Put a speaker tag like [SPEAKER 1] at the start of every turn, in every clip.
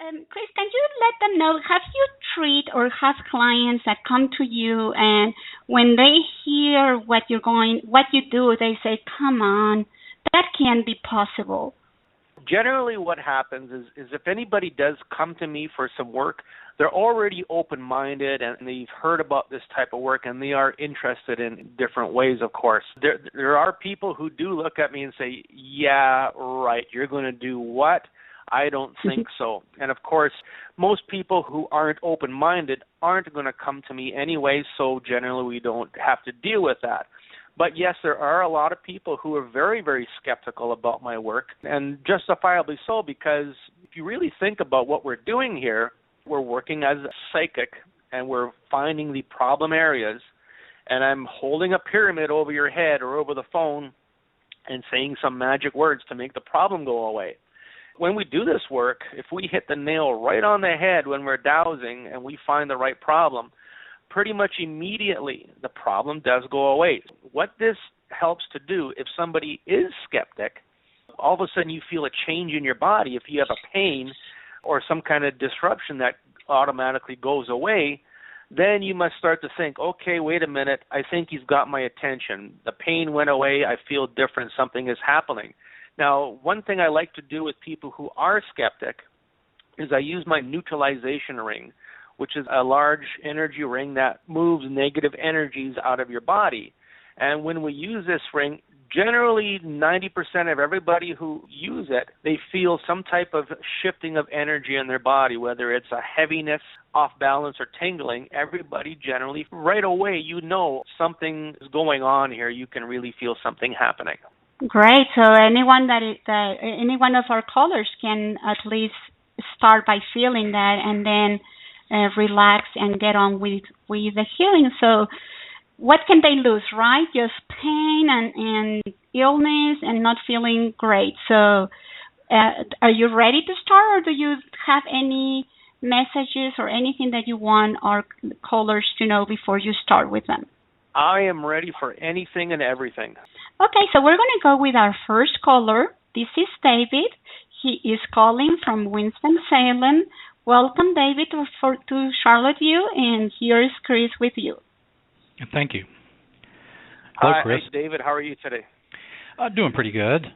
[SPEAKER 1] Chris, can you let them know, have you treat or have clients that come to you and when they hear what you do, they say, come on, that can't be possible?
[SPEAKER 2] Generally what happens is if anybody does come to me for some work, they're already open-minded and they've heard about this type of work and they are interested in different ways, of course. There are people who do look at me and say, yeah, right, you're going to do what? I don't think so. And of course, most people who aren't open-minded aren't going to come to me anyway, so generally we don't have to deal with that. But yes, there are a lot of people who are very, very skeptical about my work, and justifiably so, because if you really think about what we're doing here, we're working as a psychic, and we're finding the problem areas, and I'm holding a pyramid over your head or over the phone and saying some magic words to make the problem go away. When we do this work, if we hit the nail right on the head when we're dowsing and we find the right problem, pretty much immediately the problem does go away. What this helps to do, if somebody is skeptic, all of a sudden you feel a change in your body. If you have a pain or some kind of disruption that automatically goes away, then you must start to think, okay, wait a minute, I think he's got my attention. The pain went away, I feel different, something is happening. Now, one thing I like to do with people who are skeptic is I use my neutralization ring, which is a large energy ring that moves negative energies out of your body. And when we use this ring, generally 90% of everybody who use it, they feel some type of shifting of energy in their body, whether it's a heaviness, off balance, or tingling. Everybody generally, right away, you know something is going on here. You can really feel something happening.
[SPEAKER 1] Great. So any one of our callers can at least start by feeling that and then relax and get on with the healing. So what can they lose, right? Just pain and illness and not feeling great. So are you ready to start, or do you have any messages or anything that you want our callers to know before you start with them?
[SPEAKER 2] I am ready for anything and everything.
[SPEAKER 1] Okay, so we're going to go with our first caller. This is David. He is calling from Winston-Salem. Welcome, David, to Charlottesville, and here is Chris with you.
[SPEAKER 3] Thank you. Hello, Chris.
[SPEAKER 2] Hi, David. How are you today?
[SPEAKER 3] Doing pretty good.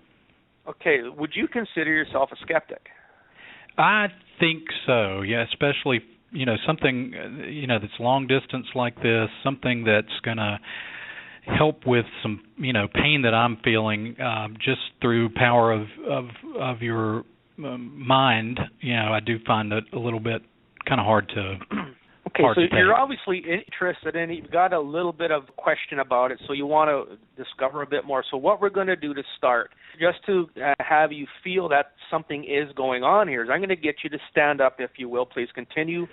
[SPEAKER 2] Okay. Would you consider yourself a skeptic?
[SPEAKER 3] I think so, yeah, especially, something, that's long distance like this, something that's going to help with some, pain that I'm feeling just through power of your mind. I do find it a little bit kind of hard to
[SPEAKER 2] Okay, so you're obviously interested in it. You've got a little bit of question about it, so you want to discover a bit more. So what we're going to do to start, just to have you feel that something is going on here, is I'm going to get you to stand up, if you will. Please continue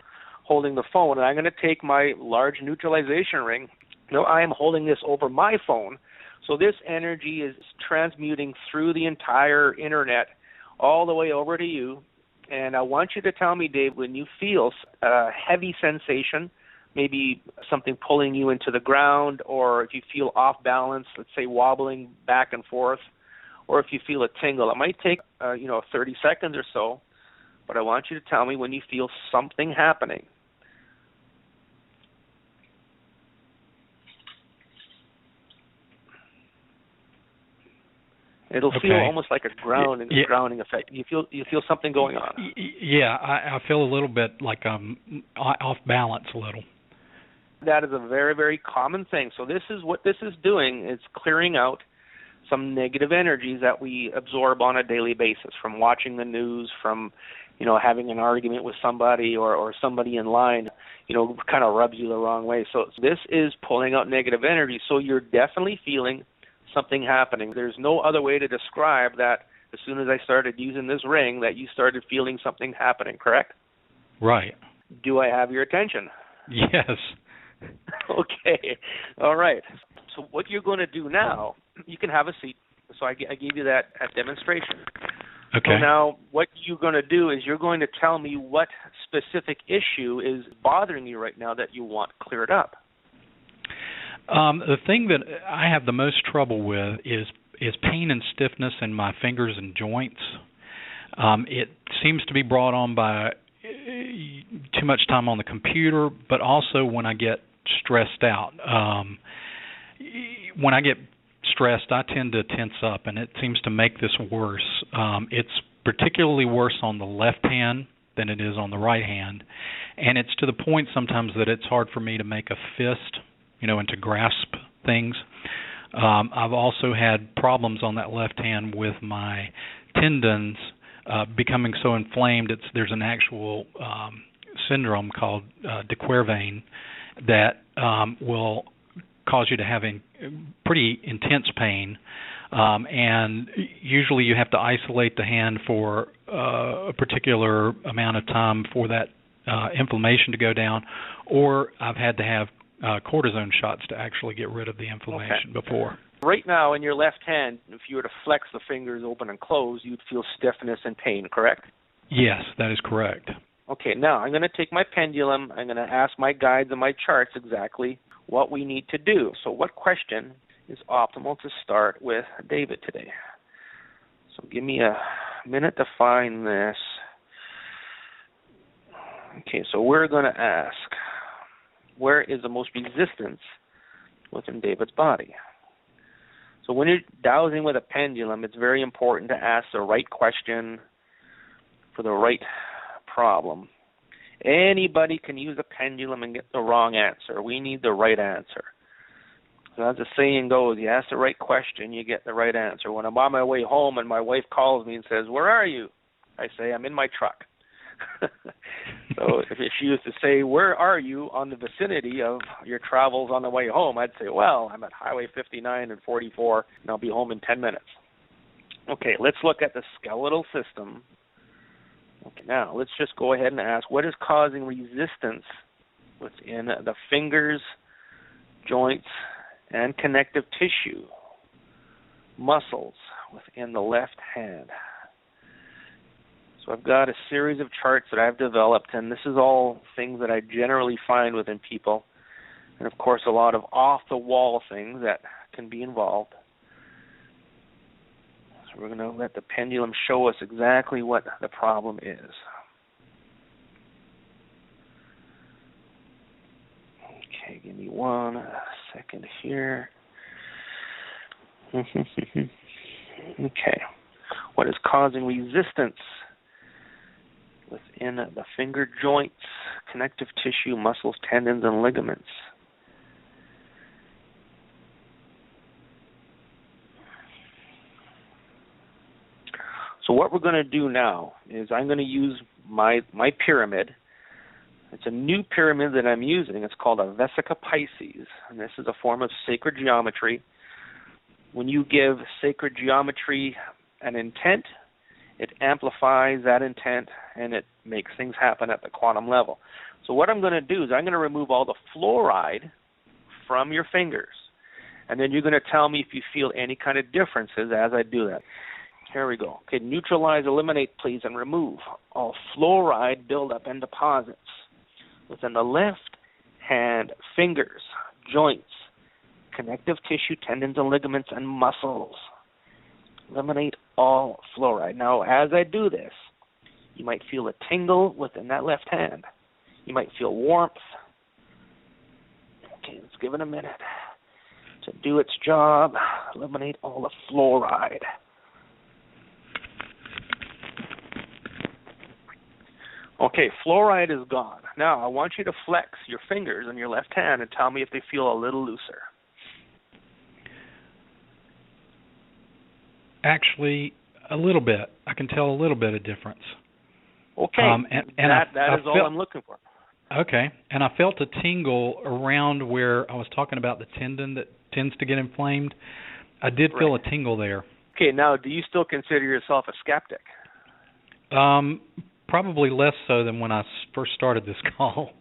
[SPEAKER 2] holding the phone, and I'm going to take my large neutralization ring. Now, I am holding this over my phone, so this energy is transmuting through the entire internet all the way over to you. And I want you to tell me, Dave, when you feel a heavy sensation, maybe something pulling you into the ground, or if you feel off balance, let's say wobbling back and forth, or if you feel a tingle. It might take 30 seconds or so, but I want you to tell me when you feel something happening. It'll feel almost like a grounding effect. You feel something going on.
[SPEAKER 3] Yeah, I feel a little bit like I'm off balance a little.
[SPEAKER 2] That is a very, very common thing. So this is what this is doing. It's clearing out some negative energies that we absorb on a daily basis from watching the news, from having an argument with somebody or somebody in line, kind of rubs you the wrong way. So this is pulling out negative energy. So you're definitely feeling something happening. There's no other way to describe that. As soon as I started using this ring, that you started feeling something happening, correct?
[SPEAKER 3] Right.
[SPEAKER 2] Do I have your attention?
[SPEAKER 3] Yes.
[SPEAKER 2] Okay. All right. So what you're going to do now, you can have a seat. So I gave you that demonstration.
[SPEAKER 3] Okay.
[SPEAKER 2] So now what you're going to do is you're going to tell me what specific issue is bothering you right now that you want cleared up.
[SPEAKER 3] The thing that I have the most trouble with is pain and stiffness in my fingers and joints. It seems to be brought on by too much time on the computer, but also when I get stressed out. When I get stressed, I tend to tense up, and it seems to make this worse. It's particularly worse on the left hand than it is on the right hand, and it's to the point sometimes that it's hard for me to make a fist, and to grasp things. I've also had problems on that left hand with my tendons becoming so inflamed. There's an actual syndrome called de Quervain that will cause you to have pretty intense pain, and usually you have to isolate the hand for a particular amount of time for that inflammation to go down, or I've had to have cortisone shots to actually get rid of the inflammation before.
[SPEAKER 2] Right now in your left hand, if you were to flex the fingers open and close, you'd feel stiffness and pain, correct?
[SPEAKER 3] Yes, that is correct.
[SPEAKER 2] Okay, now I'm going to take my pendulum. I'm going to ask my guides and my charts exactly what we need to do. So what question is optimal to start with David today? So give me a minute to find this. Okay, so we're going to ask, where is the most resistance within David's body? So when you're dowsing with a pendulum, it's very important to ask the right question for the right problem. Anybody can use a pendulum and get the wrong answer. We need the right answer. So as the saying goes, you ask the right question, you get the right answer. When I'm on my way home and my wife calls me and says, "Where are you?" I say, "I'm in my truck." So if she used to say, "Where are you on the vicinity of your travels on the way home?" I'd say, "Well, I'm at Highway 59 and 44, and I'll be home in 10 minutes. Okay, let's look at the skeletal system. Okay, now let's just go ahead and ask, what is causing resistance within the fingers, joints, and connective tissue, muscles within the left hand? So I've got a series of charts that I've developed, and this is all things that I generally find within people, and of course a lot of off-the-wall things that can be involved. So we're going to let the pendulum show us exactly what the problem is. Okay, give me 1 second here. Okay. What is causing resistance within the finger joints, connective tissue, muscles, tendons, and ligaments? So what we're going to do now is I'm going to use my pyramid. It's a new pyramid that I'm using. It's called a Vesica Pisces, and this is a form of sacred geometry. When you give sacred geometry an intent, it amplifies that intent, and it makes things happen at the quantum level. So what I'm going to do is I'm going to remove all the fluoride from your fingers, and then you're going to tell me if you feel any kind of differences as I do that. Here we go. Okay, neutralize, eliminate, please, and remove all fluoride buildup and deposits within the left hand fingers, joints, connective tissue, tendons, and ligaments, and muscles. Eliminate all fluoride. Now, as I do this, you might feel a tingle within that left hand. You might feel warmth. Okay, let's give it a minute to do its job. Eliminate all the fluoride. Okay, fluoride is gone. Now, I want you to flex your fingers on your left hand and tell me if they feel a little looser.
[SPEAKER 3] Actually, a little bit. I can tell a little bit of difference.
[SPEAKER 2] Okay,
[SPEAKER 3] and
[SPEAKER 2] that is all I'm looking for.
[SPEAKER 3] Okay, and I felt a tingle around where I was talking about the tendon that tends to get inflamed. I did feel a tingle there.
[SPEAKER 2] Okay, now, do you still consider yourself a skeptic?
[SPEAKER 3] Probably less so than when I first started this call.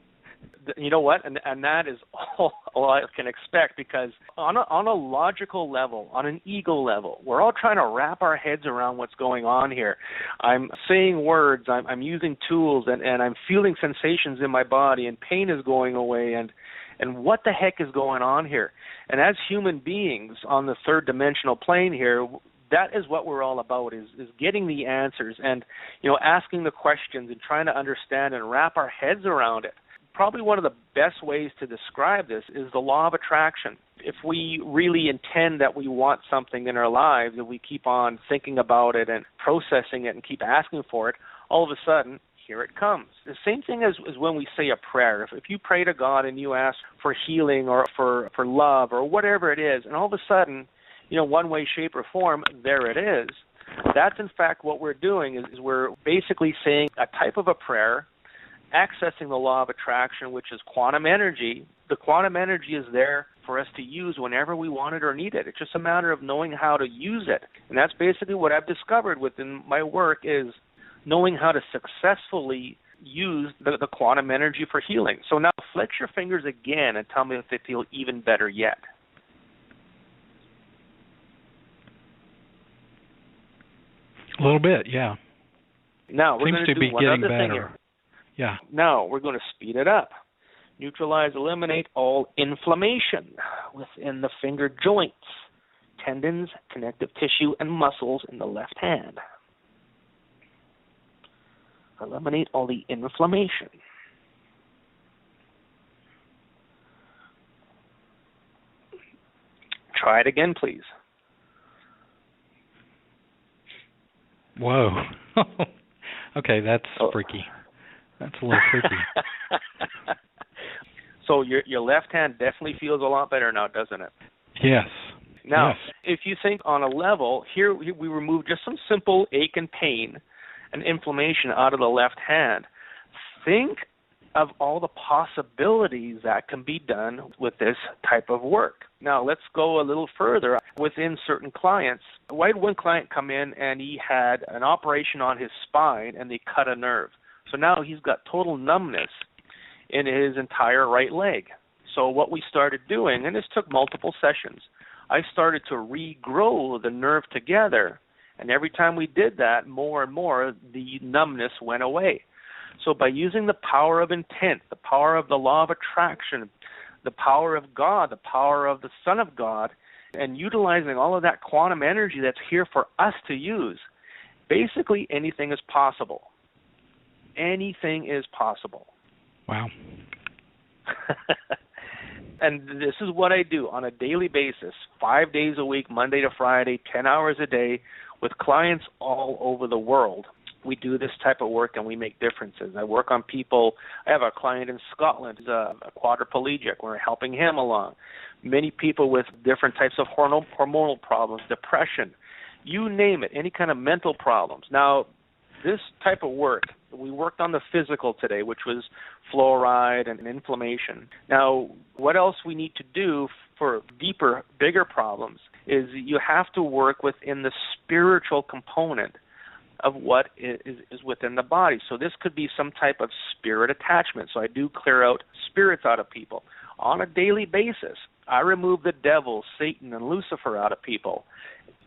[SPEAKER 2] You know what? And that is all I can expect, because on a logical level, on an ego level, we're all trying to wrap our heads around what's going on here. I'm saying words, I'm using tools, and I'm feeling sensations in my body, and pain is going away, and what the heck is going on here? And as human beings on the third dimensional plane here, that is what we're all about, is getting the answers and, asking the questions and trying to understand and wrap our heads around it. Probably one of the best ways to describe this is the law of attraction. If we really intend that we want something in our lives, and we keep on thinking about it and processing it and keep asking for it, all of a sudden, here it comes. The same thing as when we say a prayer. If you pray to God and you ask for healing or for love or whatever it is, and all of a sudden, one way, shape, or form, there it is. That's in fact what we're doing, is we're basically saying a type of a prayer, accessing the law of attraction, which is quantum energy. The quantum energy is there for us to use whenever we want it or need it. It's just a matter of knowing how to use it. And that's basically what I've discovered within my work, is knowing how to successfully use the quantum energy for healing. So now flex your fingers again and tell me if they feel even better yet.
[SPEAKER 3] A little bit, yeah.
[SPEAKER 2] Now we're
[SPEAKER 3] Seems
[SPEAKER 2] going
[SPEAKER 3] to
[SPEAKER 2] do
[SPEAKER 3] be
[SPEAKER 2] one
[SPEAKER 3] getting
[SPEAKER 2] other thing
[SPEAKER 3] better.
[SPEAKER 2] here.
[SPEAKER 3] Yeah.
[SPEAKER 2] Now we're going to speed it up. Neutralize, eliminate all inflammation within the finger joints, tendons, connective tissue, and muscles in the left hand. Eliminate all the inflammation. Try it again, please.
[SPEAKER 3] Whoa. Okay, that's freaky. That's a little freaky.
[SPEAKER 2] So your left hand definitely feels a lot better now, doesn't it?
[SPEAKER 3] Yes.
[SPEAKER 2] Now,
[SPEAKER 3] yes.
[SPEAKER 2] If you think on a level, here we remove just some simple ache and pain and inflammation out of the left hand. Think of all the possibilities that can be done with this type of work. Now, let's go a little further. Within certain clients, I had one client come in and he had an operation on his spine and they cut a nerve. So now he's got total numbness in his entire right leg. So what we started doing, and this took multiple sessions, I started to regrow the nerve together, and every time we did that, more and more, the numbness went away. So by using the power of intent, the power of the law of attraction, the power of God, the power of the Son of God, and utilizing all of that quantum energy that's here for us to use, basically anything is possible. Anything is possible.
[SPEAKER 3] Wow.
[SPEAKER 2] And this is what I do on a daily basis, 5 days a week, Monday to Friday, 10 hours a day, with clients all over the world. We do this type of work and we make differences. I work on people. I have a client in Scotland who's a quadriplegic. We're helping him along. Many people with different types of hormonal problems, depression, you name it, any kind of mental problems. Now, this type of work, we worked on the physical today, which was fluoride and inflammation. Now, what else we need to do for deeper, bigger problems is you have to work within the spiritual component of what is within the body. So this could be some type of spirit attachment. So I do clear out spirits out of people. On a daily basis, I remove the devil, Satan, and Lucifer out of people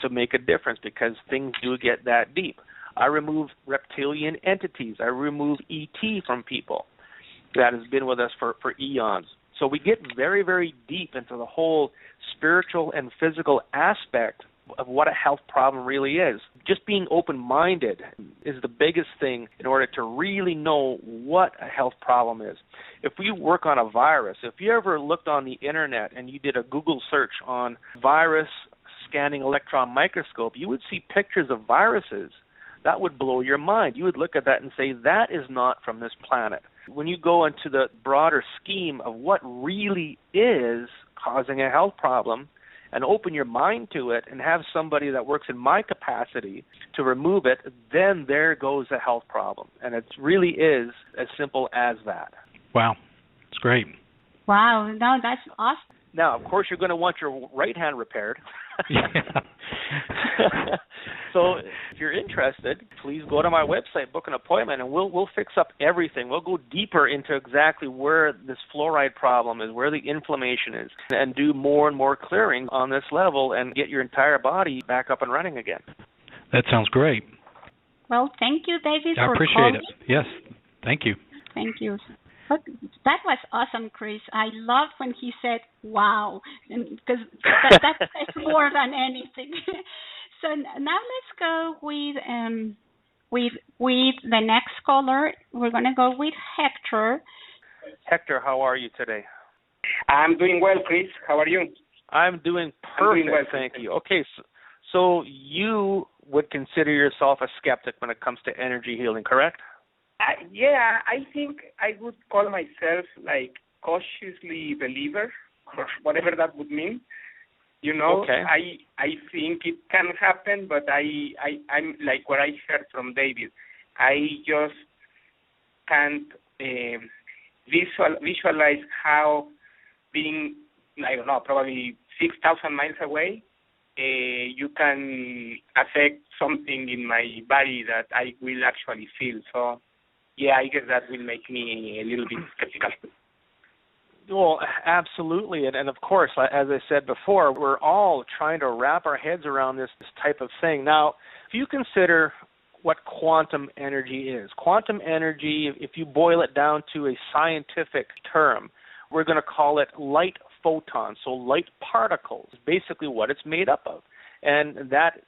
[SPEAKER 2] to make a difference, because things do get that deep. I remove reptilian entities. I remove ET from people that has been with us for eons. So we get very, very deep into the whole spiritual and physical aspect of what a health problem really is. Just being open-minded is the biggest thing in order to really know what a health problem is. If we work on a virus, if you ever looked on the internet and you did a Google search on virus scanning electron microscope, you would see pictures of viruses. That would blow your mind. You would look at that and say, that is not from this planet. When you go into the broader scheme of what really is causing a health problem and open your mind to it and have somebody that works in my capacity to remove it, then there goes a health problem. And it really is as simple as that.
[SPEAKER 3] Wow. It's great.
[SPEAKER 1] Wow. No, that's awesome.
[SPEAKER 2] Now, of course, you're going to want your right hand repaired. So if you're interested, please go to my website, book an appointment, and we'll fix up everything. We'll go deeper into exactly where this fluoride problem is, where the inflammation is, and do more and more clearing on this level and get your entire body back up and running again.
[SPEAKER 3] That sounds great.
[SPEAKER 1] Well, thank you, David,
[SPEAKER 3] I
[SPEAKER 1] for
[SPEAKER 3] appreciate
[SPEAKER 1] calling.
[SPEAKER 3] it. Yes. Thank you.
[SPEAKER 1] Thank you. But that was awesome, Chris. I loved when he said, wow, because that's more than anything. So now let's go with the next caller. We're going to go with Hector.
[SPEAKER 2] Hector, how are you today?
[SPEAKER 4] I'm doing well, Chris. How are you?
[SPEAKER 2] I'm doing perfect,
[SPEAKER 4] I'm doing well,
[SPEAKER 2] thank you. Okay, so you would consider yourself a skeptic when it comes to energy healing, correct?
[SPEAKER 4] I think I would call myself like cautiously believer, or whatever that would mean. You know,
[SPEAKER 2] okay.
[SPEAKER 4] I think it can happen, but I'm like what I heard from David. I just can't visualize how being, I don't know, probably 6,000 miles away, you can affect something in my body that I will actually feel. So, yeah, I guess that will make me a little bit skeptical.
[SPEAKER 2] Well, absolutely. And of course, as I said before, we're all trying to wrap our heads around this type of thing. Now, if you consider what quantum energy is, quantum energy, if you boil it down to a scientific term, we're going to call it light photons, so light particles, basically what it's made up of. And that,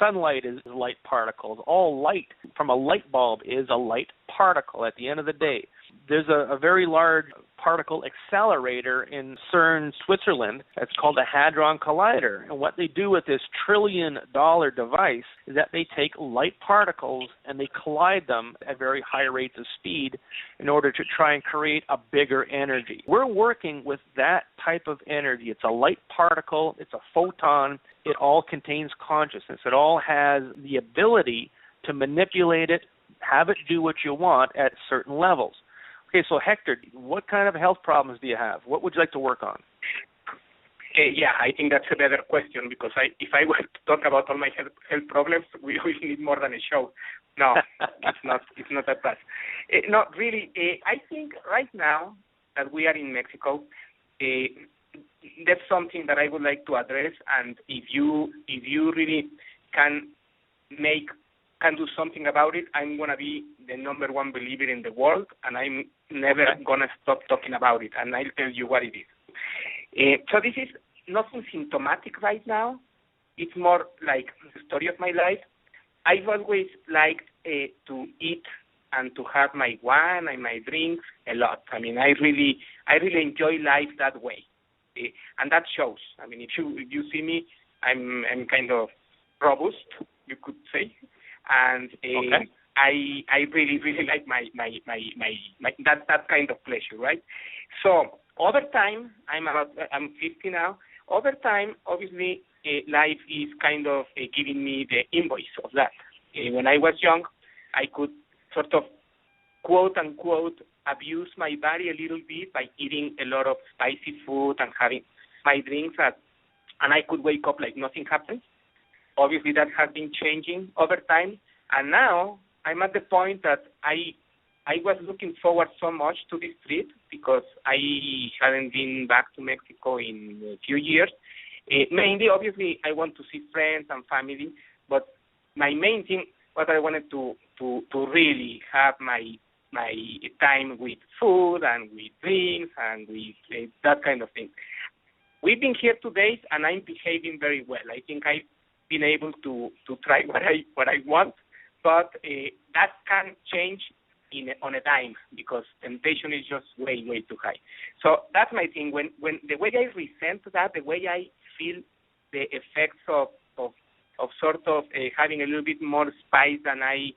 [SPEAKER 2] sunlight is light particles. All light from a light bulb is a light particle at the end of the day. There's a very large particle accelerator in CERN, Switzerland. It's called a Hadron Collider. And what they do with this trillion-dollar device is that they take light particles and they collide them at very high rates of speed in order to try and create a bigger energy. We're working with that type of energy. It's a light particle. It's a photon. It all contains consciousness. It all has the ability to manipulate it, have it do what you want at certain levels. Okay, so Hector, what kind of health problems do you have? What would you like to work on?
[SPEAKER 4] Yeah, I think that's a better question because if I were to talk about all my health problems, we need more than a show. No, it's not that bad. No, really, I think right now that we are in Mexico, that's something that I would like to address. And if you really can do something about it, I'm going to be the number one believer in the world, and I'm never going to stop talking about it, and I'll tell you what it is. So this is nothing symptomatic right now. It's more like the story of my life. I've always liked to eat and to have my wine and my drinks a lot. I mean, I really enjoy life that way, and that shows. I mean, if you see me, I'm kind of robust, you could say. And I really like my that kind of pleasure, right? So over time, I'm 50 now. Over time, obviously, life is kind of giving me the invoice of that. When I was young, I could sort of quote unquote abuse my body a little bit by eating a lot of spicy food and having my drinks, and I could wake up like nothing happened. Obviously, that has been changing over time, and now I'm at the point that I was looking forward so much to this trip because I hadn't been back to Mexico in a few years. Mainly, obviously, I want to see friends and family, but my main thing was I wanted to really have my time with food and with drinks and with that kind of thing. We've been here 2 days, and I'm behaving very well. I think I've been able to try what I want, but that can change on a dime because temptation is just way too high. So that's my thing. When the way I resent that, the way I feel the effects of sort of having a little bit more spice than I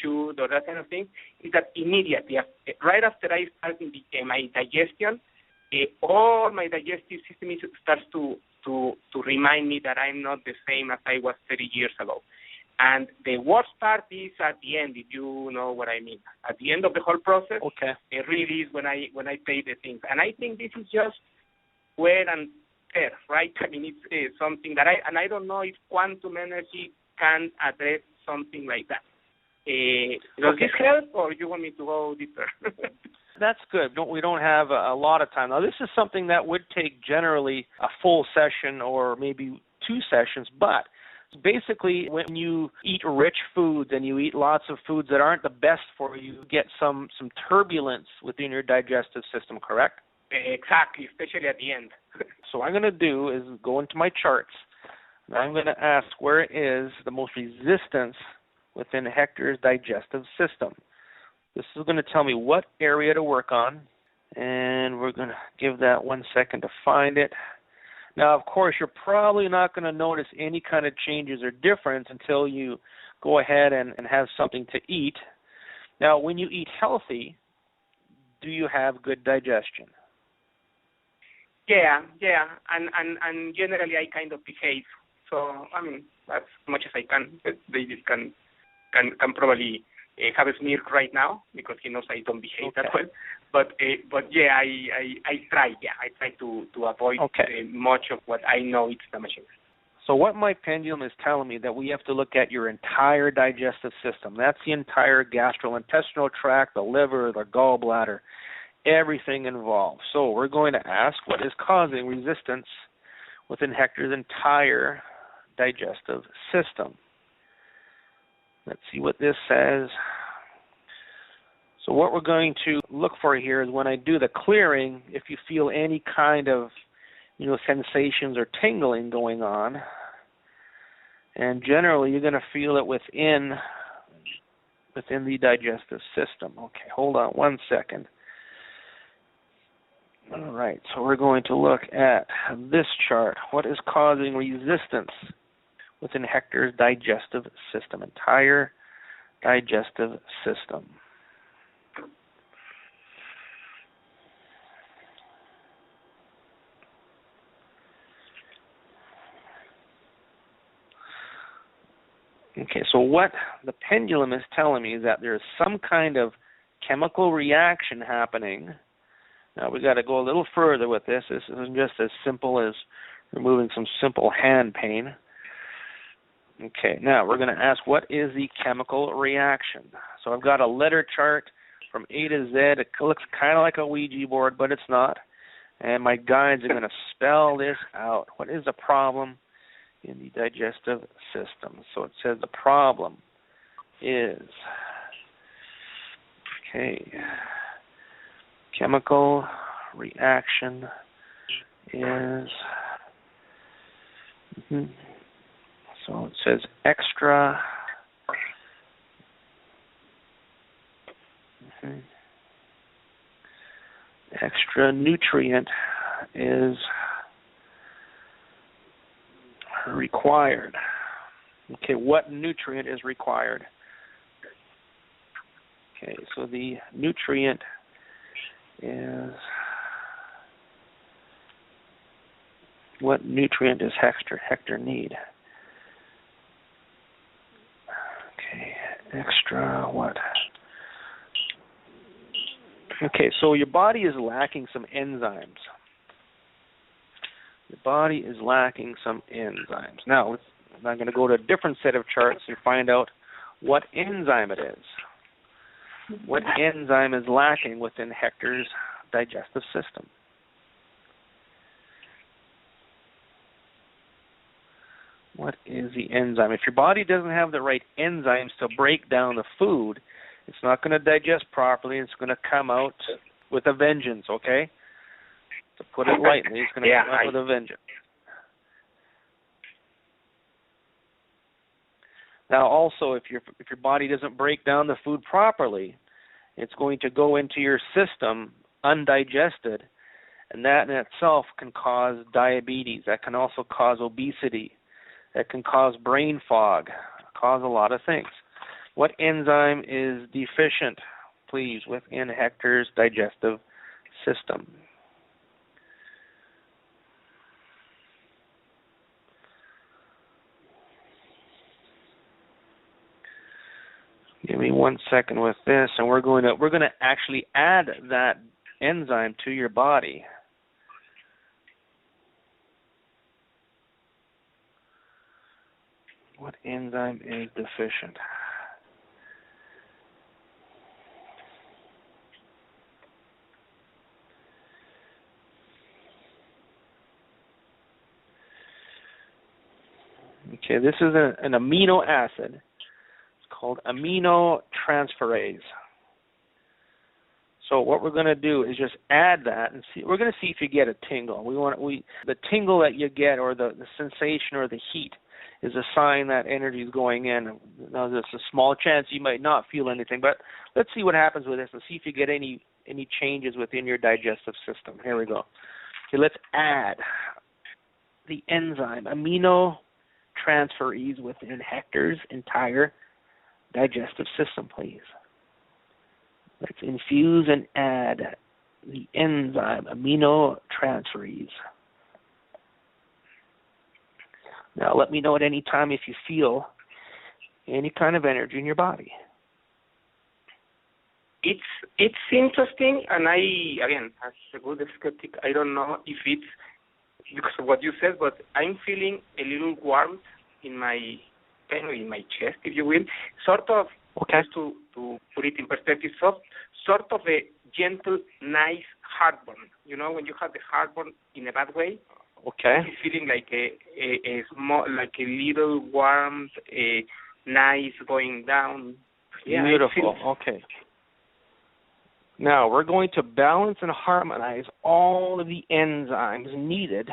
[SPEAKER 4] should, or that kind of thing, is that immediately, right after I start my digestion, all my digestive system starts to remind me that I'm not the same as I was 30 years ago. And the worst part is at the end, if you know what I mean. At the end of the whole process, it really is when I pay the things. And I think this is just wear and tear, right? I mean, it's something that I don't know if quantum energy can address something like that. Does this help, or you want me to go deeper?
[SPEAKER 2] That's good. We don't have a lot of time. Now, this is something that would take generally a full session or maybe 2 sessions, but basically when you eat rich foods and you eat lots of foods that aren't the best for you, you get some turbulence within your digestive system, correct?
[SPEAKER 4] Exactly, especially at the end.
[SPEAKER 2] So what I'm going to do is go into my charts. Now I'm going to ask, where is the most resistance within Hector's digestive system? This is going to tell me what area to work on, and we're going to give that 1 second to find it. Now, of course, you're probably not going to notice any kind of changes or difference until you go ahead and have something to eat. Now, when you eat healthy, do you have good digestion?
[SPEAKER 4] Yeah, and generally I kind of behave. So I mean, as much as I can. David can probably have a smirk right now because he knows I don't behave that well. But yeah, I try. Yeah, I try to avoid much of what I know it's damaging.
[SPEAKER 2] So what my pendulum is telling me that we have to look at your entire digestive system. That's the entire gastrointestinal tract, the liver, the gallbladder, everything involved. So we're going to ask what is causing resistance within Hector's entire digestive system. Let's see what this says. So what we're going to look for here is when I do the clearing, if you feel any kind of sensations or tingling going on. And generally, you're going to feel it within the digestive system. Okay, hold on 1 second. All right, so we're going to look at this chart. What is causing resistance within Hector's digestive system, entire digestive system? Okay, so what the pendulum is telling me is that there's some kind of chemical reaction happening. Now we got to go a little further with this. This isn't just as simple as removing some simple hand pain. Okay, now we're going to ask, what is the chemical reaction? So I've got a letter chart from A to Z. It looks kind of like a Ouija board, but it's not. And my guides are going to spell this out. What is the problem in the digestive system? So it says the problem is, chemical reaction is, so it says extra, extra nutrient is required. Okay, what nutrient is required? Okay, so the nutrient is, what nutrient does Hector need? Okay, extra what? Okay, so your body is lacking some enzymes. Your body is lacking some enzymes. Now, I'm going to go to a different set of charts and find out what enzyme it is. What enzyme is lacking within Hector's digestive system? What is the enzyme? If your body doesn't have the right enzymes to break down the food, it's not going to digest properly. It's going to come out with a vengeance, okay? To put it lightly, it's going to come out with a vengeance. Now, also, if your body doesn't break down the food properly, it's going to go into your system undigested, and that in itself can cause diabetes. That can also cause obesity. That can cause brain fog, cause a lot of things. What enzyme is deficient, please, within Hector's digestive system? Give me 1 second with this, and we're going to actually add that enzyme to your body. What enzyme is deficient? Okay, this is an amino acid. Called aminotransferase. So what we're going to do is just add that and see. We're going to see if you get a tingle. The tingle that you get, or the sensation or the heat, is a sign that energy is going in. Now, there's a small chance you might not feel anything, but let's see what happens with this and see if you get any changes within your digestive system. Here we go. Okay, let's add the enzyme aminotransferase within Hector's entire digestive system, please. Let's infuse and add the enzyme aminotransferase. Now, let me know at any time if you feel any kind of energy in your body.
[SPEAKER 4] It's interesting, and again, as a good skeptic, I don't know if it's because of what you said, but I'm feeling a little warmth in my chest, if you will, sort of.
[SPEAKER 2] Okay.
[SPEAKER 4] Just to put it in perspective, sort of a gentle, nice heartburn. You know, when you have the heartburn in a bad way.
[SPEAKER 2] Okay.
[SPEAKER 4] It's feeling like a small, like a little warmth, a nice going down. Yeah,
[SPEAKER 2] beautiful. Okay. Now we're going to balance and harmonize all of the enzymes needed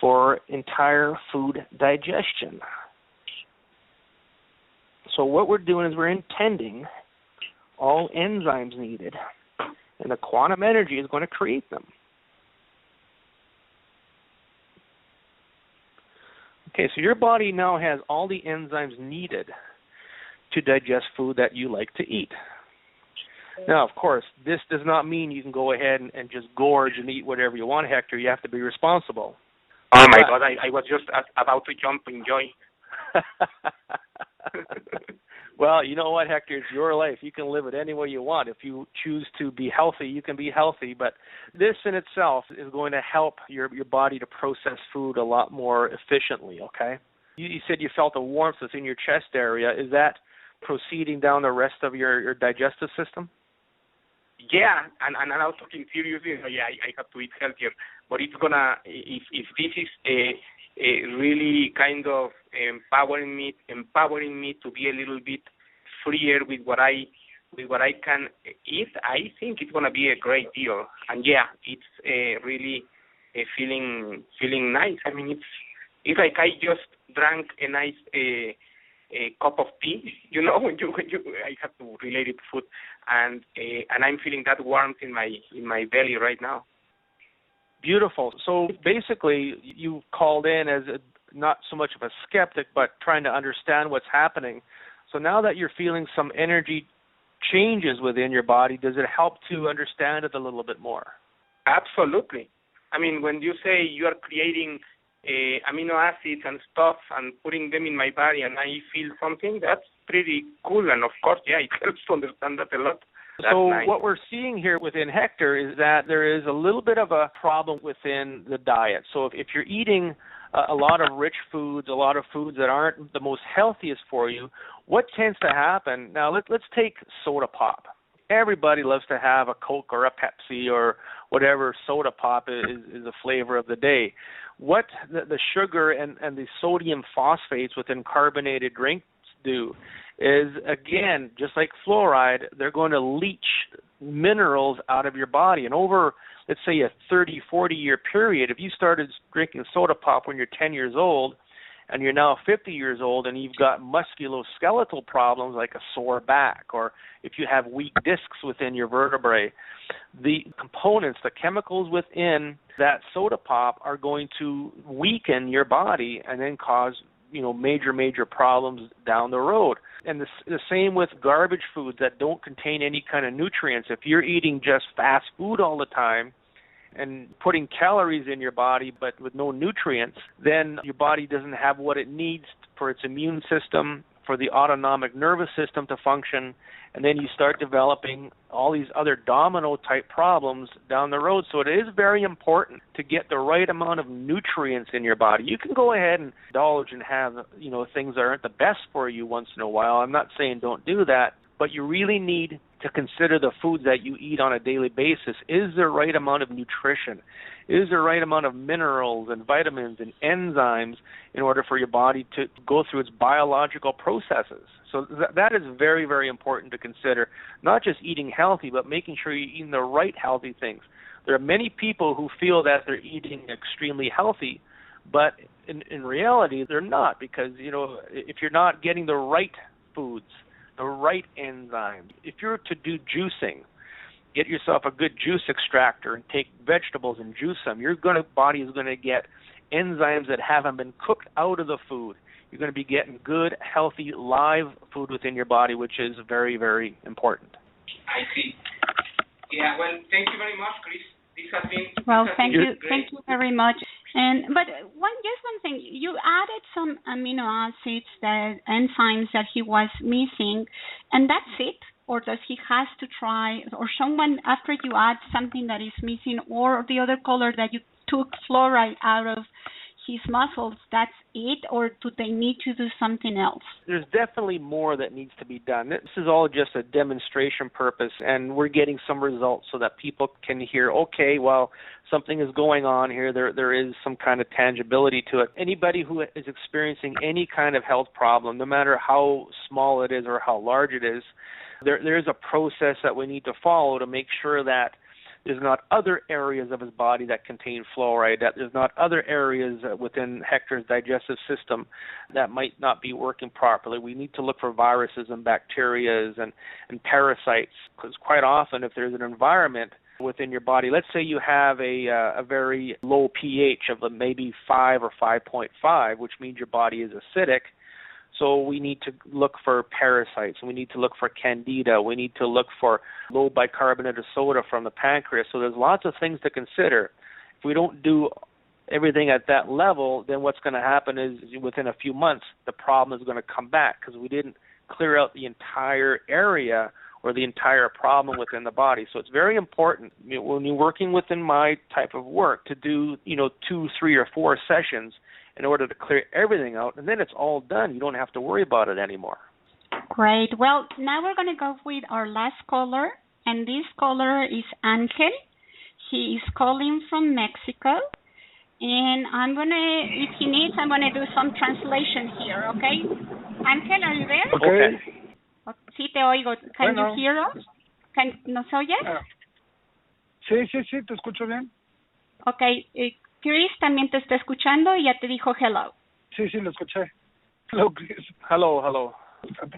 [SPEAKER 2] for entire food digestion. So what we're doing is we're intending all enzymes needed, and the quantum energy is going to create them. Okay, so your body now has all the enzymes needed to digest food that you like to eat. Now, of course, this does not mean you can go ahead and just gorge and eat whatever you want, Hector. You have to be responsible.
[SPEAKER 4] Oh, my God, I was just about to jump in joy.
[SPEAKER 2] Well, you know what, Hector? It's your life. You can live it any way you want. If you choose to be healthy, you can be healthy. But this in itself is going to help your body to process food a lot more efficiently, okay? You said you felt a warmth within your chest area. Is that proceeding down the rest of your digestive system?
[SPEAKER 4] Yeah, and I was talking seriously. So yeah, I have to eat healthier. But it's gonna, if this is a really kind of empowering me to be a little bit freer with what I can eat, I think it's gonna be a great deal. And yeah, it's really feeling nice. I mean, it's like I just drank a nice a cup of tea. You know, when you I have to relate it to food, and I'm feeling that warmth in my belly right now.
[SPEAKER 2] Beautiful. So basically, you called in as not so much of a skeptic, but trying to understand what's happening. So now that you're feeling some energy changes within your body, does it help to understand it a little bit more?
[SPEAKER 4] Absolutely. I mean, when you say you are creating amino acids and stuff and putting them in my body and I feel something, that's pretty cool. And of course, yeah, it helps to understand that a lot.
[SPEAKER 2] So what we're seeing here within Hector is that there is a little bit of a problem within the diet. So if you're eating a lot of rich foods, a lot of foods that aren't the most healthiest for you, what tends to happen? Now let's take soda pop. Everybody loves to have a Coke or a Pepsi or whatever soda pop is the flavor of the day. What the sugar and the sodium phosphates within carbonated drinks do is, again, just like fluoride, they're going to leach minerals out of your body. And over, let's say, a 30, 40-year period, if you started drinking soda pop when you're 10 years old and you're now 50 years old and you've got musculoskeletal problems like a sore back, or if you have weak discs within your vertebrae, the components, the chemicals within that soda pop are going to weaken your body and then cause major problems down the road. And the same with garbage foods that don't contain any kind of nutrients. If you're eating just fast food all the time and putting calories in your body but with no nutrients, then your body doesn't have what it needs for its immune system, for the autonomic nervous system to function, and then you start developing all these other domino-type problems down the road. So it is very important to get the right amount of nutrients in your body. You can go ahead and indulge and have, things that aren't the best for you once in a while. I'm not saying don't do that, but you really need to consider the foods that you eat on a daily basis. Is there the right amount of nutrition? Is there the right amount of minerals and vitamins and enzymes in order for your body to go through its biological processes? So that is very, very important to consider, not just eating healthy, but making sure you're eating the right healthy things. There are many people who feel that they're eating extremely healthy, but in reality, they're not, because, if you're not getting the right foods, the right enzymes, if you're to do juicing, get yourself a good juice extractor and take vegetables and juice them, your body is going to get enzymes that haven't been cooked out of the food. You're going to be getting good, healthy, live food within your body, which is very, very important.
[SPEAKER 4] I see. Yeah, well, thank you very much, Chris. This has been
[SPEAKER 1] thank you very much. But one thing, you added some amino acids, that enzymes that he was missing, and that's it? Or does he has to try, or someone, after you add something that is missing, or the other color that you took fluoride out of his muscles, that's it, or do they need to do something else?
[SPEAKER 2] There's definitely more that needs to be done. This is all just a demonstration purpose, and we're getting some results so that people can hear, okay, well, something is going on here. There is some kind of tangibility to it. Anybody who is experiencing any kind of health problem, no matter how small it is or how large it is, there is a process that we need to follow to make sure that there's not other areas of his body that contain fluoride, that there's not other areas within Hector's digestive system that might not be working properly. We need to look for viruses and bacteria and parasites, because quite often if there's an environment within your body, let's say you have a very low pH of maybe 5 or 5.5, which means your body is acidic. So we need to look for parasites. We need to look for candida. We need to look for low bicarbonate of soda from the pancreas. So there's lots of things to consider. If we don't do everything at that level, then what's going to happen is within a few months, the problem is going to come back because we didn't clear out the entire area or the entire problem within the body. So it's very important when you're working within my type of work to do, 2, 3, or 4 sessions in order to clear everything out, and then it's all done. You don't have to worry about it anymore.
[SPEAKER 1] Great. Well, now we're going to go with our last caller, and this caller is Angel. He is calling from Mexico, and if he needs, I'm going to do some translation here, okay? Angel, are you there?
[SPEAKER 2] Okay.
[SPEAKER 1] Sí, te oigo. Can you hear us? ¿Nos oyes?
[SPEAKER 5] Sí, te escucho bien.
[SPEAKER 1] Okay, Chris también te está escuchando y ya te dijo hello.
[SPEAKER 5] Sí, lo escuché. Hello, Chris.
[SPEAKER 2] Hello.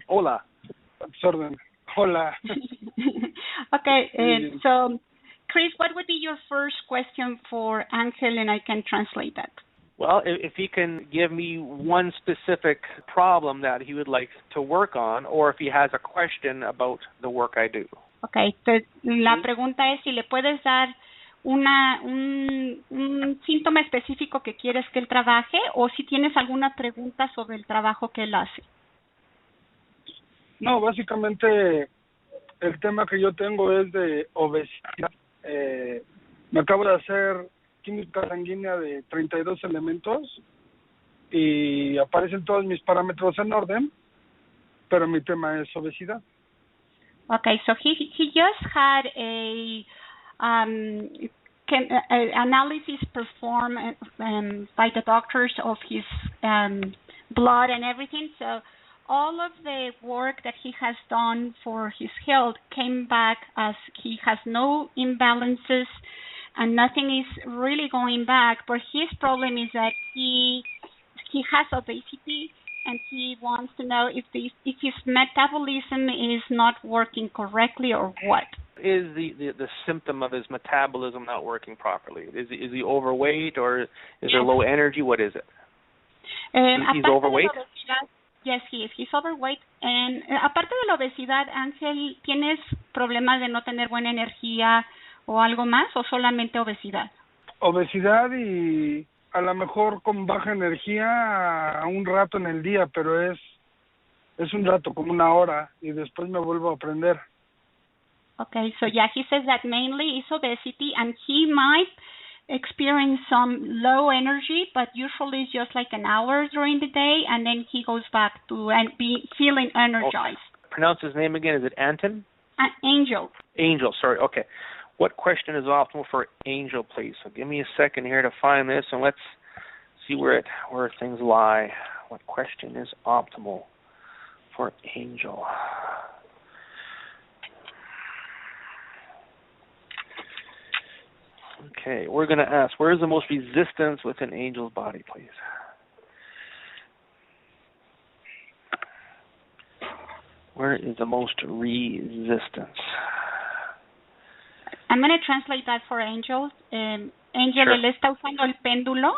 [SPEAKER 2] Hola.
[SPEAKER 5] Sorry. Hola.
[SPEAKER 1] Okay, so Chris, what would be your first question for Angel, and I can translate that?
[SPEAKER 2] Well, if he can give me one specific problem that he would like to work on, or if he has a question about the work I do.
[SPEAKER 1] Okay, la pregunta es si le puedes dar un síntoma específico que quieres que él trabaje, o si tienes alguna pregunta sobre el trabajo que él hace.
[SPEAKER 5] No, básicamente el tema que yo tengo es de obesidad. Me acabo de hacer química sanguínea de 32 elementos y aparecen todos mis parámetros en orden, pero mi tema es obesidad.
[SPEAKER 1] Okay, so he just had analysis performed by the doctors of his blood and everything. So all of the work that he has done for his health came back as he has no imbalances and nothing is really going back. But his problem is that he has obesity, and he wants to know if his metabolism is not working correctly or what.
[SPEAKER 2] Is the symptom of his metabolism not working properly? Is he overweight, or is there low energy? What is it? He's overweight?
[SPEAKER 1] Yes, he is. He's overweight. And aparte de la obesidad, Ángel, ¿tienes problemas de no tener buena energía o algo más, o solamente obesidad?
[SPEAKER 5] Obesidad y a lo mejor con baja energía a un rato en el día, pero es un rato, como una hora, y después me vuelvo a prender.
[SPEAKER 1] Okay, so yeah, he says that mainly is obesity, and he might experience some low energy, but usually it's just like an hour during the day, and then he goes back to be feeling energized.
[SPEAKER 2] Okay. Pronounce his name again. Is it Anton?
[SPEAKER 1] Angel.
[SPEAKER 2] Angel, sorry. Okay. What question is optimal for angel, please? So give me a second here to find this, and let's see where things lie. What question is optimal for angel? Okay, we're going to ask, where is the most resistance within angel's body, please? Where is the most resistance?
[SPEAKER 1] I'm going to translate that for Angel. Angel,
[SPEAKER 2] Sure.
[SPEAKER 1] Él está usando el péndulo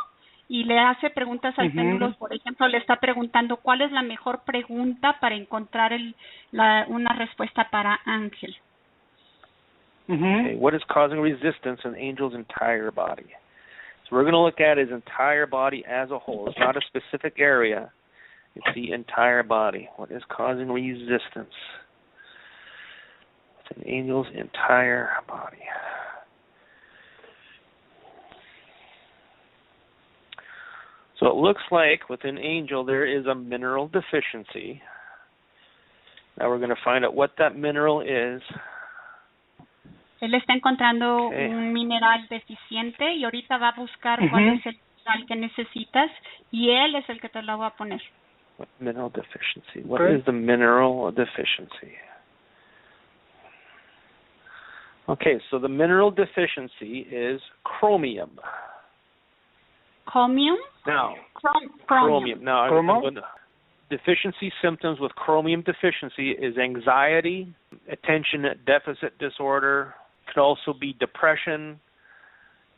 [SPEAKER 1] y le hace preguntas al péndulo. Por ejemplo, le está preguntando cuál es la mejor pregunta para encontrar una respuesta para Ángel.
[SPEAKER 2] Okay, what is causing resistance in Angel's entire body? So we're going to look at his entire body as a whole. It's not a specific area. It's the entire body. What is causing resistance within Angel's entire body? So it looks like within Angel there is a mineral deficiency. Now we're going to find out what that mineral is.
[SPEAKER 1] Él está encontrando un mineral deficiente y ahorita va a buscar cuál es el mineral que necesitas y él es el que te lo va a poner.
[SPEAKER 2] What mineral deficiency? What is the mineral deficiency? Okay, so the mineral deficiency is chromium.
[SPEAKER 1] Chromium?
[SPEAKER 2] Now,
[SPEAKER 1] chromium.
[SPEAKER 2] Now, deficiency symptoms with chromium deficiency is anxiety, attention deficit disorder, could also be depression,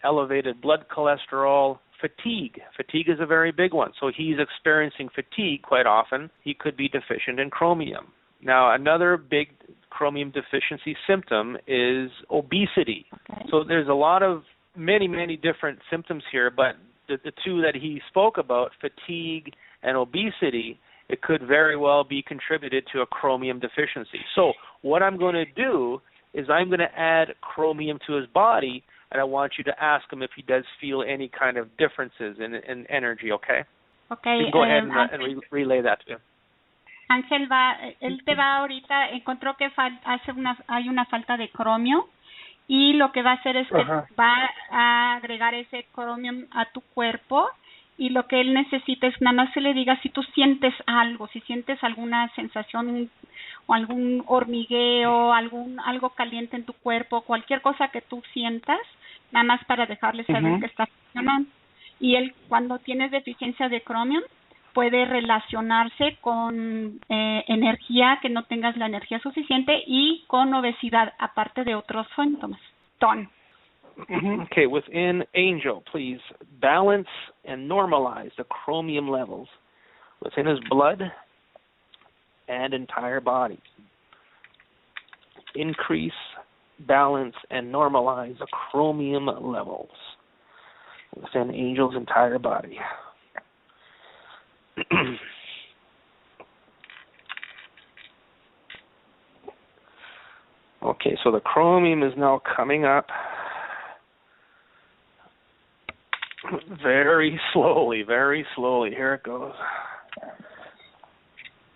[SPEAKER 2] elevated blood cholesterol, fatigue. Fatigue is a very big one. So he's experiencing fatigue quite often. He could be deficient in chromium. Now, another big chromium deficiency symptom is obesity. Okay. So there's a lot of many different symptoms here, but the two that he spoke about, fatigue and obesity, it could very well be contributed to a chromium deficiency. So what I'm going to do is I'm going to add chromium to his body, and I want you to ask him if he does feel any kind of differences in energy, okay?
[SPEAKER 1] Okay.
[SPEAKER 2] You can go ahead and relay that to him.
[SPEAKER 1] Ángel él te va ahorita, encontró que hay una falta de cromio y lo que va a hacer es que va a agregar ese cromio a tu cuerpo y lo que él necesita es nada más se le diga si tú sientes algo, si sientes alguna sensación o algún hormigueo, algo caliente en tu cuerpo, cualquier cosa que tú sientas, nada más para dejarle saber que está funcionando. Y él, cuando tienes deficiencia de cromio, puede relacionarse con energía, que no tengas la energía suficiente, y con obesidad, aparte de otros síntomas. Ton.
[SPEAKER 2] Okay, within Angel, please balance and normalize the chromium levels within his blood and entire body. Increase, balance, and normalize the chromium levels within Angel's entire body. Okay, so the chromium is now coming up very slowly. Here it goes.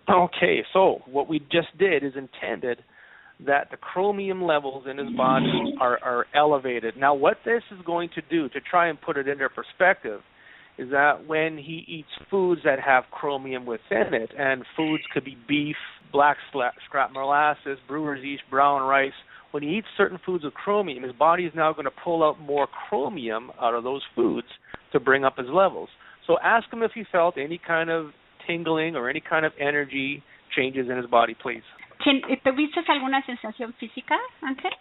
[SPEAKER 2] Okay, so what we just did is intended that the chromium levels in his body are elevated. Now, what this is going to do, to try and put it into perspective, is that when he eats foods that have chromium within it, and foods could be beef, black scrap molasses, brewer's yeast, brown rice, when he eats certain foods with chromium, his body is now going to pull out more chromium out of those foods to bring up his levels. So ask him if he felt any kind of tingling or any kind of energy changes in his body, please.
[SPEAKER 1] ¿Tuviste alguna sensación física, Ángel?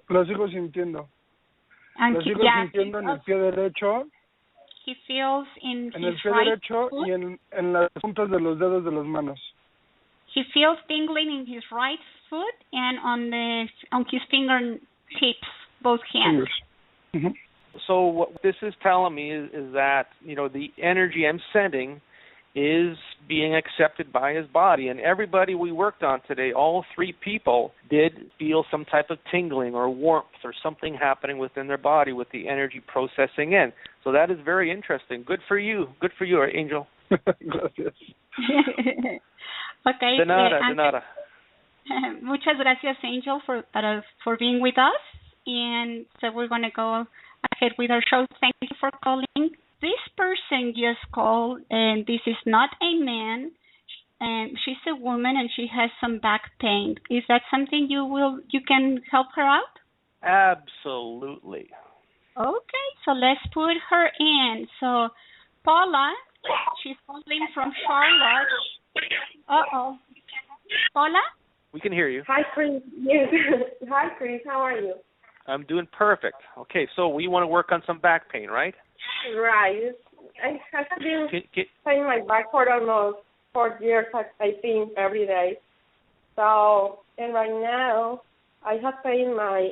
[SPEAKER 5] Lo sigo sintiendo. Lo sigo sintiendo en el pie derecho.
[SPEAKER 1] He feels in
[SPEAKER 5] en el
[SPEAKER 1] his
[SPEAKER 5] pie
[SPEAKER 1] right
[SPEAKER 5] derecho
[SPEAKER 1] foot.
[SPEAKER 5] Y en las puntas de los dedos de las manos.
[SPEAKER 1] He feels tingling in his right foot and on his fingertips, both hands.
[SPEAKER 5] Mm-hmm.
[SPEAKER 2] So what this is telling me is that, you know, the energy I'm sending is being accepted by his body. And everybody we worked on today, all three people, did feel some type of tingling or warmth or something happening within their body with the energy processing in. So that is very interesting. Good for you, Angel.
[SPEAKER 5] Gracias.
[SPEAKER 1] Okay.
[SPEAKER 2] De nada.
[SPEAKER 1] Muchas gracias, Angel, for being with us. And so we're going to go ahead with our show. Thank you for calling. This person just called, and this is not a man, and she's a woman, and she has some back pain. Is that something you can help her out?
[SPEAKER 2] Absolutely.
[SPEAKER 1] Okay, so let's put her in. So, Paula, she's calling from Charlotte. Uh-oh. Paula?
[SPEAKER 2] We can hear you.
[SPEAKER 6] Hi, Chris. Yes. Hi, Chris. How are you?
[SPEAKER 2] I'm doing perfect. Okay, so we want to work on some back pain, right?
[SPEAKER 6] Right. I have been paying my back for almost 4 years, I think, every day. So, and right now, I have pain in my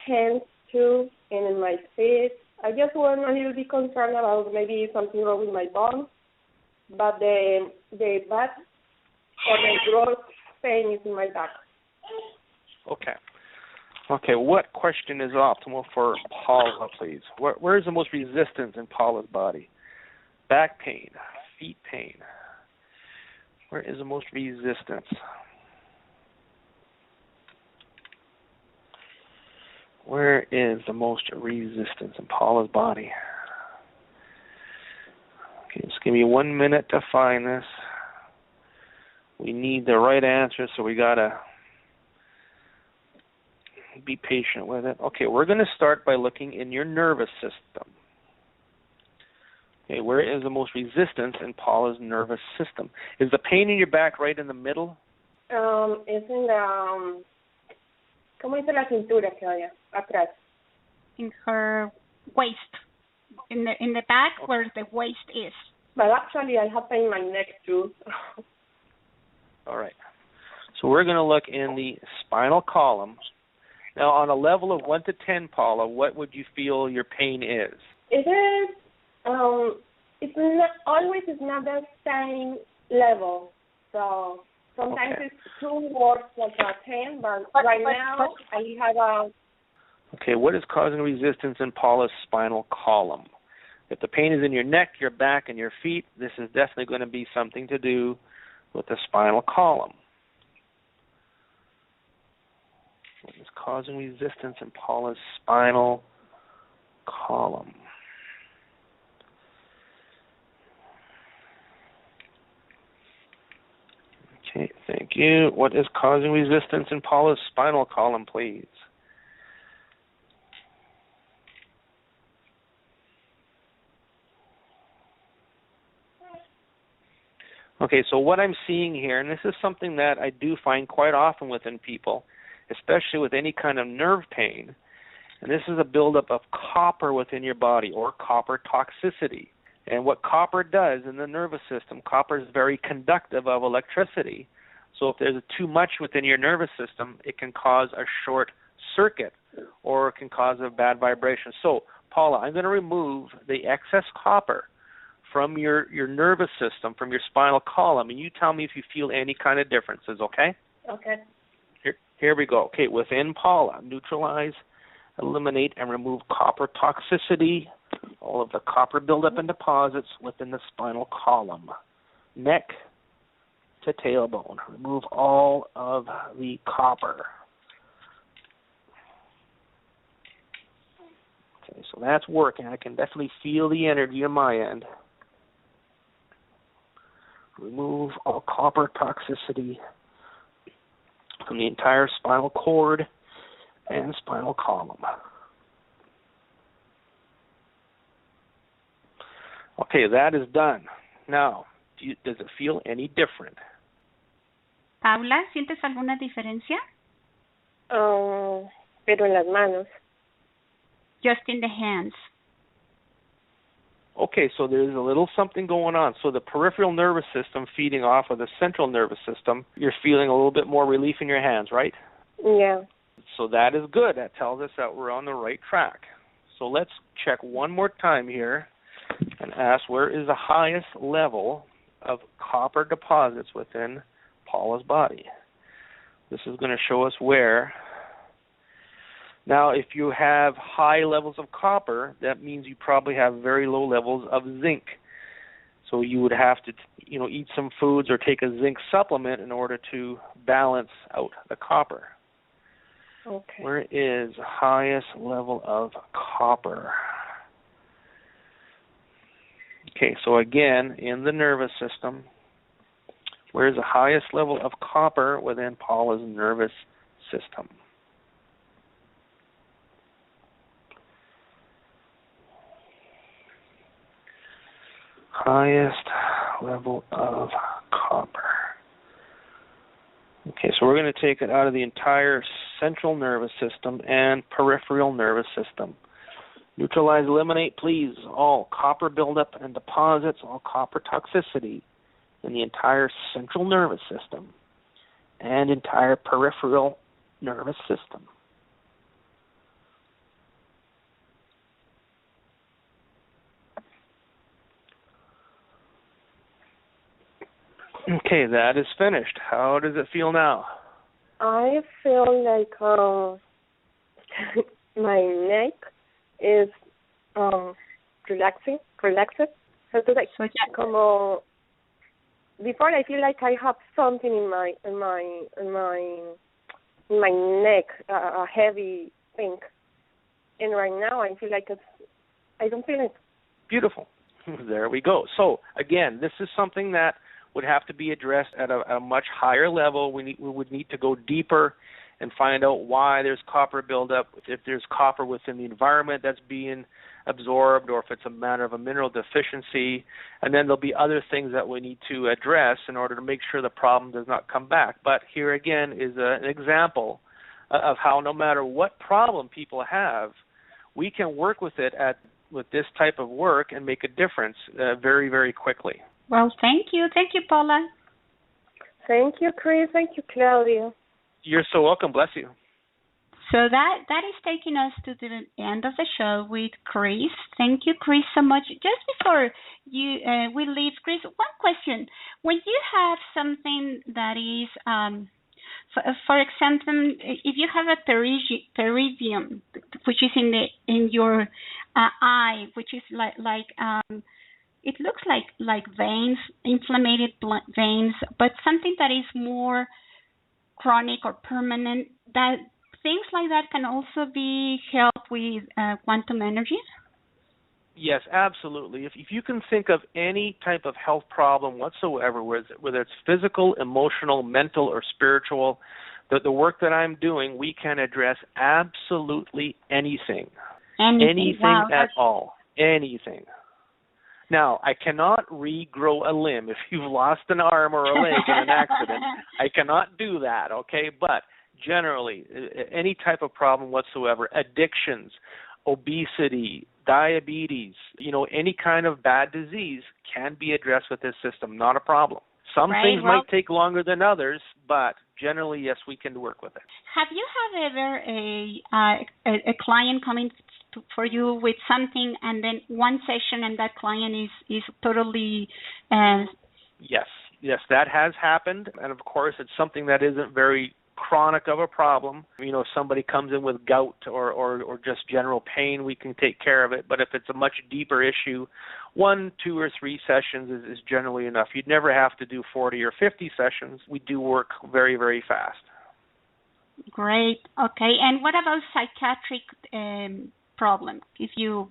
[SPEAKER 6] hands too, and in my feet. I just want a little bit concerned about maybe something wrong with my bones, but the back or the gross pain is in my back.
[SPEAKER 2] Okay. Okay, what question is optimal for Paula, please? Where is the most resistance in Paula's body? Back pain, feet pain. Where is the most resistance? Where is the most resistance in Paula's body? Okay, just give me 1 minute to find this. We need the right answer, so we got to be patient with it. Okay, we're going to start by looking in your nervous system. Okay, where is the most resistance in Paula's nervous system? Is the pain in your back right in the middle?
[SPEAKER 6] Es en la... ¿Cómo dice la cintura, Claudia? Atrás.
[SPEAKER 1] In her waist. In the back where the waist is.
[SPEAKER 6] But actually, I have pain in my neck too.
[SPEAKER 2] All right. So we're going to look in the spinal column. Now, on a level of 1 to 10, Paula, what would you feel your pain is?
[SPEAKER 6] It is, it's not always, it's not the same level. So sometimes it's towards like a 10, but right now I have a...
[SPEAKER 2] Okay, what is causing resistance in Paula's spinal column? If the pain is in your neck, your back, and your feet, this is definitely going to be something to do with the spinal column. What is causing resistance in Paula's spinal column? Okay, thank you. What is causing resistance in Paula's spinal column, please? Okay, so what I'm seeing here, and this is something that I do find quite often within people, especially with any kind of nerve pain, and this is a buildup of copper within your body, or copper toxicity. And what copper does in the nervous system, copper is very conductive of electricity. So if there's too much within your nervous system, it can cause a short circuit, or it can cause a bad vibration. So, Paula, I'm going to remove the excess copper from your nervous system, from your spinal column, and you tell me if you feel any kind of differences, okay?
[SPEAKER 6] Okay.
[SPEAKER 2] Here we go. Okay, within Paula, neutralize, eliminate, and remove copper toxicity, all of the copper buildup and deposits within the spinal column. Neck to tailbone, remove all of the copper. Okay, so that's working. I can definitely feel the energy on my end. Remove all copper toxicity from the entire spinal cord and spinal column. Okay, that is done. Now, does it feel any different?
[SPEAKER 1] Paula, ¿sientes alguna diferencia?
[SPEAKER 6] Pero en las manos.
[SPEAKER 1] Just in the hands.
[SPEAKER 2] Okay, so there's a little something going on. So the peripheral nervous system feeding off of the central nervous system, you're feeling a little bit more relief in your hands, right?
[SPEAKER 6] Yeah.
[SPEAKER 2] So that is good. That tells us that we're on the right track. So let's check one more time here and ask where is the highest level of copper deposits within Paula's body. This is going to show us where. Now, if you have high levels of copper, that means you probably have very low levels of zinc. So you would have to, eat some foods or take a zinc supplement in order to balance out the copper.
[SPEAKER 6] Okay.
[SPEAKER 2] Where is the highest level of copper? Okay, so again, in the nervous system, where is the highest level of copper within Paula's nervous system? Highest level of copper. Okay, so we're going to take it out of the entire central nervous system and peripheral nervous system. Neutralize, eliminate, please, all copper buildup and deposits, all copper toxicity in the entire central nervous system and entire peripheral nervous system. Okay, that is finished. How does it feel now?
[SPEAKER 6] I feel like my neck is relaxed. So it's like como before I feel like I have something in my neck, a heavy thing, and right now I feel like I don't feel it.
[SPEAKER 2] Beautiful. There we go. So again, this is something that would have to be addressed at a much higher level. We would need to go deeper and find out why there's copper buildup, if there's copper within the environment that's being absorbed, or if it's a matter of a mineral deficiency. And then there'll be other things that we need to address in order to make sure the problem does not come back. But here again is an example of how no matter what problem people have, we can work with it with this type of work and make a difference very, very quickly.
[SPEAKER 1] Well, thank you. Thank you, Paula.
[SPEAKER 6] Thank you, Chris. Thank you, Claudia.
[SPEAKER 2] You're so welcome. Bless you.
[SPEAKER 1] So that is taking us to the end of the show with Chris. Thank you, Chris, so much. Just before we leave, Chris, one question. When you have something that is, for example, if you have a peridium, which is in your eye, which is like it looks like veins, inflamed veins, but something that is more chronic or permanent, that things like that can also be helped with quantum energies?
[SPEAKER 2] Yes, absolutely. If you can think of any type of health problem whatsoever, whether it's physical, emotional, mental, or spiritual, the work that I'm doing, we can address absolutely anything. Anything
[SPEAKER 1] wow,
[SPEAKER 2] at all. Anything. Now, I cannot regrow a limb. If you've lost an arm or a leg in an accident, I cannot do that, okay? But generally, any type of problem whatsoever, addictions, obesity, diabetes, any kind of bad disease can be addressed with this system, not a problem. Some things might take longer than others, but generally, yes, we can work with it.
[SPEAKER 1] Have you ever a client coming for you with something, and then one session and that client is totally
[SPEAKER 2] Yes, that has happened, and of course it's something that isn't very chronic of a problem. If somebody comes in with gout or just general pain, we can take care of it. But if it's a much deeper issue, 1, 2, or 3 sessions is generally enough. You'd never have to do 40 or 50 sessions. We do work very, very fast.
[SPEAKER 1] Great. Okay. And what about psychiatric problem? If you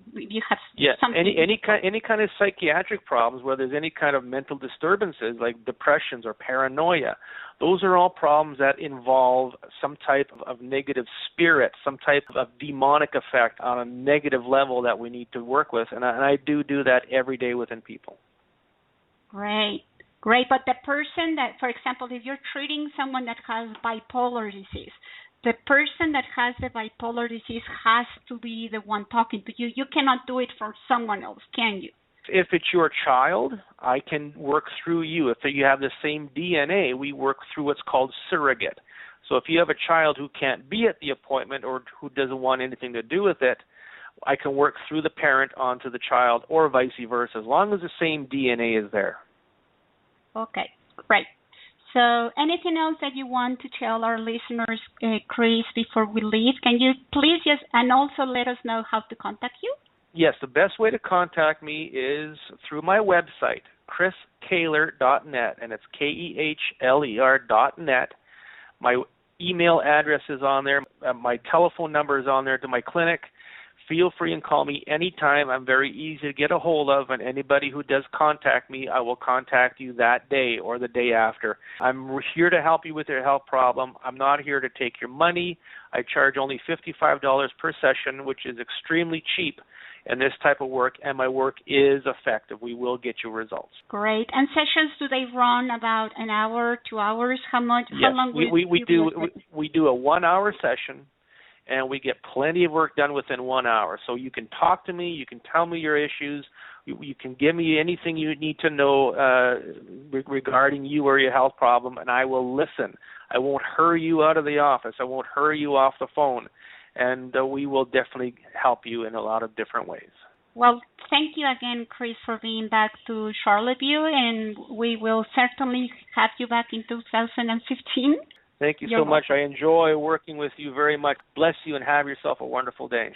[SPEAKER 1] have something,
[SPEAKER 2] any kind of psychiatric problems where there's any kind of mental disturbances like depressions or paranoia, those are all problems that involve some type of negative spirit, some type of demonic effect on a negative level that we need to work with, and I do that every day within people.
[SPEAKER 1] Great. But the person that, for example, if you're treating someone that has bipolar disease, the person that has the bipolar disease has to be the one talking to you. You cannot do it for someone else, can you?
[SPEAKER 2] If it's your child, I can work through you. If you have the same DNA, we work through what's called surrogate. So if you have a child who can't be at the appointment or who doesn't want anything to do with it, I can work through the parent onto the child or vice versa, as long as the same DNA is there.
[SPEAKER 1] Okay, great. So anything else that you want to tell our listeners, Chris, before we leave? Can you please and also let us know how to contact you?
[SPEAKER 2] Yes, the best way to contact me is through my website, chriskehler.net, and it's KEHLER.net. My email address is on there. My telephone number is on there to my clinic. Feel free and call me anytime. I'm very easy to get a hold of, and anybody who does contact me, I will contact you that day or the day after. I'm here to help you with your health problem. I'm not here to take your money. I charge only $55 per session, which is extremely cheap in this type of work, and my work is effective. We will get you results.
[SPEAKER 1] Great. And sessions, do they run about an hour, 2 hours? How long
[SPEAKER 2] we do a 1 hour session, and we get plenty of work done within 1 hour. So you can talk to me, you can tell me your issues, you can give me anything you need to know regarding you or your health problem, and I will listen. I won't hurry you out of the office. I won't hurry you off the phone. And we will definitely help you in a lot of different ways.
[SPEAKER 1] Well, thank you again, Chris, for being back to Charlottesville, and we will certainly have you back in 2015.
[SPEAKER 2] Thank you so much. I enjoy working with you very much. Bless you and have yourself a wonderful day.